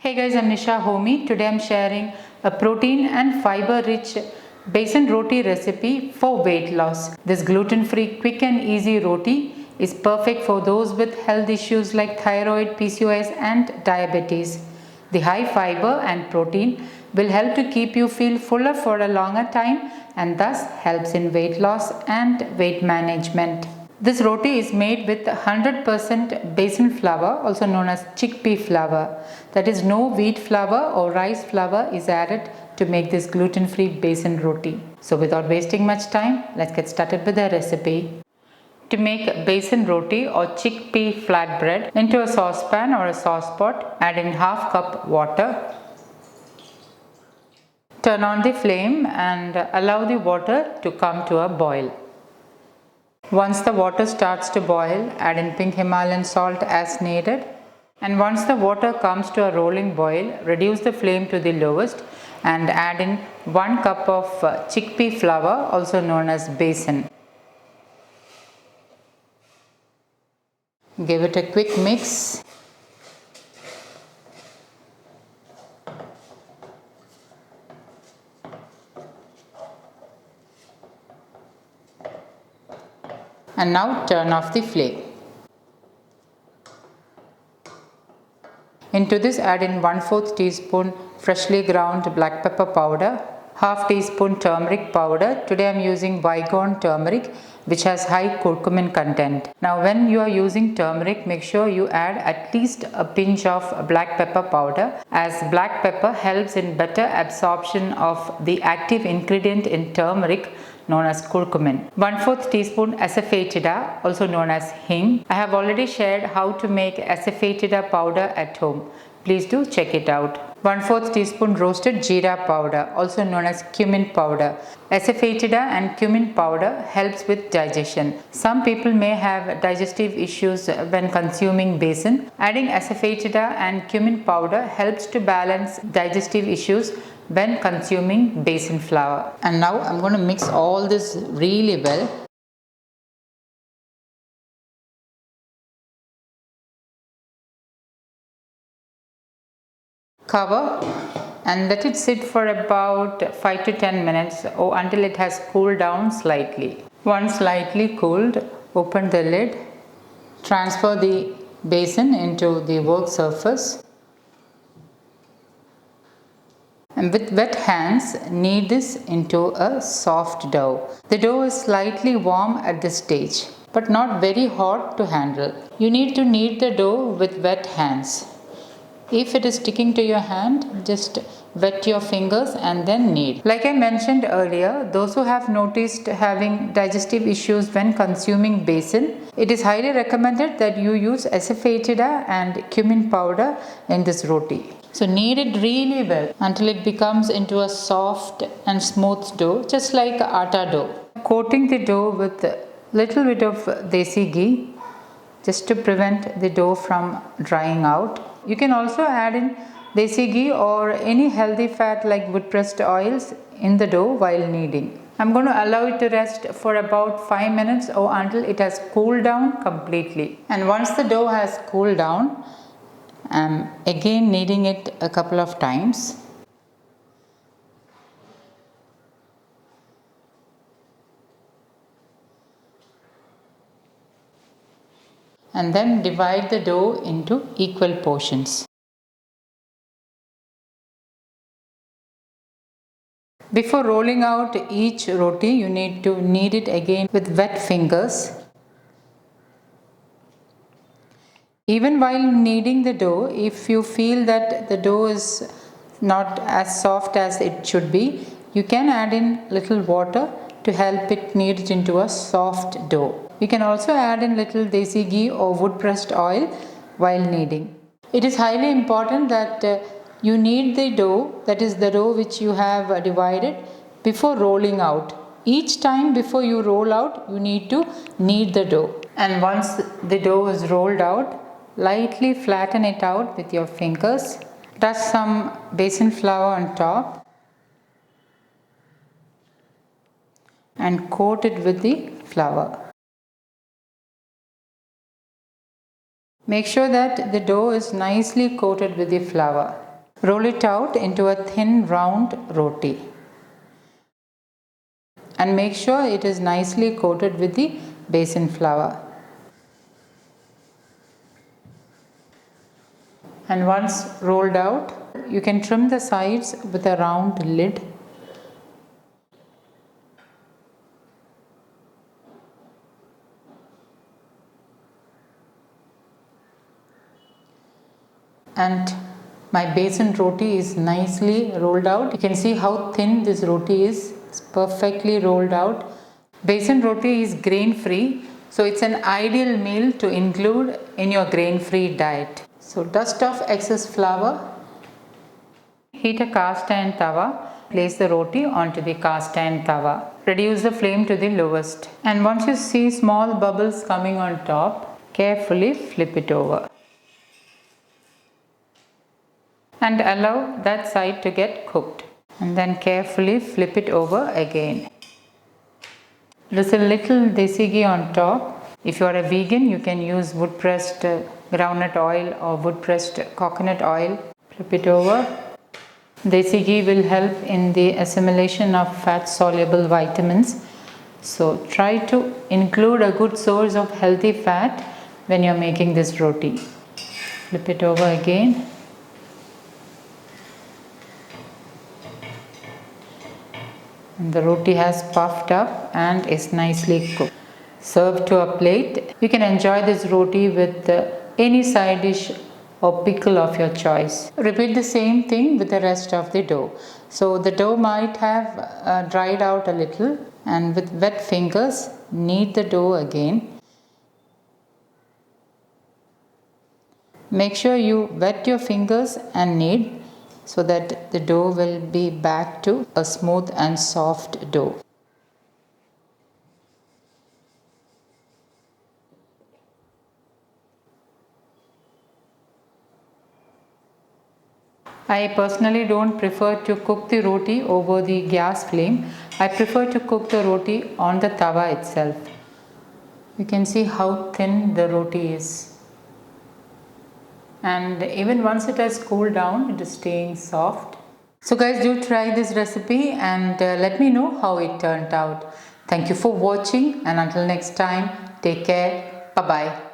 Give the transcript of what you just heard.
Hey guys, I'm Nisa Homey. Today I'm sharing a protein and fiber rich Besan Roti recipe for weight loss. This gluten-free, quick and easy roti is perfect for those with health issues like thyroid, PCOS and diabetes. The high fiber and protein will help to keep you feel fuller for a longer time and thus helps in weight loss and weight management. This roti is made with 100% besan flour, also known as chickpea flour. That is, no wheat flour or rice flour is added to make this gluten-free besan roti. So without wasting much time, let's get started with the recipe. To make besan roti or chickpea flatbread, into a saucepan or a saucepot, add in half cup water. Turn on the flame and allow the water to come to a boil. Once the water starts to boil, add in pink Himalayan salt as needed. And once the water comes to a rolling boil, reduce the flame to the lowest and add in 1 cup of chickpea flour, also known as besan. Give it a quick mix. And now turn off the flame. Into this add in 1/4 teaspoon freshly ground black pepper powder, half teaspoon turmeric powder. Today I am using Vigon turmeric, which has high curcumin content. Now when you are using turmeric, make sure you add at least a pinch of black pepper powder, as black pepper helps in better absorption of the active ingredient in turmeric known as curcumin. 1/4 teaspoon asafoetida, also known as hing. I have already shared how to make asafoetida powder at home. Please do check it out. 1/4 teaspoon roasted jeera powder, also known as cumin powder. Asafoetida and cumin powder helps with digestion. Some people may have digestive issues when consuming besan. Adding asafoetida and cumin powder helps to balance digestive issues when consuming besan flour. And now I'm going to mix all this really well. Cover and let it sit for about 5 to 10 minutes or until it has cooled down slightly. Once slightly cooled, open the lid, transfer the besan into the work surface, and with wet hands knead this into a soft dough. The dough is slightly warm at this stage, but not very hot to handle. You need to knead the dough with wet hands. If it is sticking to your hand, just wet your fingers and then knead. Like I mentioned earlier, those who have noticed having digestive issues when consuming besan, it is highly recommended that you use asafoetida and cumin powder in this roti. So knead it really well until it becomes into a soft and smooth dough, just like atta dough. Coating the dough with a little bit of desi ghee, just to prevent the dough from drying out. You can also add in desi ghee or any healthy fat like wood pressed oils in the dough while kneading. I'm going to allow it to rest for about 5 minutes or until it has cooled down completely. And once the dough has cooled down, I'm again kneading it a couple of times. And then divide the dough into equal portions. Before rolling out each roti, you need to knead it again with wet fingers. Even while kneading the dough, if you feel that the dough is not as soft as it should be, you can add in little water to help it knead it into a soft dough. You can also add in little desi ghee or wood pressed oil while kneading. It is highly important that you knead the dough, that is the dough which you have divided, before rolling out. Each time before you roll out, you need to knead the dough. And once the dough is rolled out, lightly flatten it out with your fingers. Dust some besan flour on top and coat it with the flour. Make sure that the dough is nicely coated with the flour. Roll it out into a thin round roti and make sure it is nicely coated with the besan flour. And once rolled out, you can trim the sides with a round lid. And my besan roti is nicely rolled out. You can see how thin this roti is. It's perfectly rolled out. Besan roti is grain free, so it's an ideal meal to include in your grain free diet. So dust off excess flour. Heat a cast iron tawa. Place the roti onto the cast iron tawa. Reduce the flame to the lowest. And once you see small bubbles coming on top, carefully flip it over. And allow that side to get cooked. And then carefully flip it over again. Drizzle little desi ghee on top. If you are a vegan, you can use wood pressed groundnut oil or wood pressed coconut oil. Flip it over. Desi ghee will help in the assimilation of fat soluble vitamins. So try to include a good source of healthy fat when you are making this roti. Flip it over again. And the roti has puffed up and is nicely cooked. Served to a plate. You can enjoy this roti with any side dish or pickle of your choice. Repeat the same thing with the rest of the dough. So the dough might have dried out a little, and with wet fingers knead the dough again. Make sure you wet your fingers and knead so that the dough will be back to a smooth and soft dough. I personally don't prefer to cook the roti over the gas flame. I prefer to cook the roti on the tawa itself. You can see how thin the roti is. And even once it has cooled down, it is staying soft. So guys, do try this recipe and let me know how it turned out. Thank you for watching, and until next time, take care. Bye bye.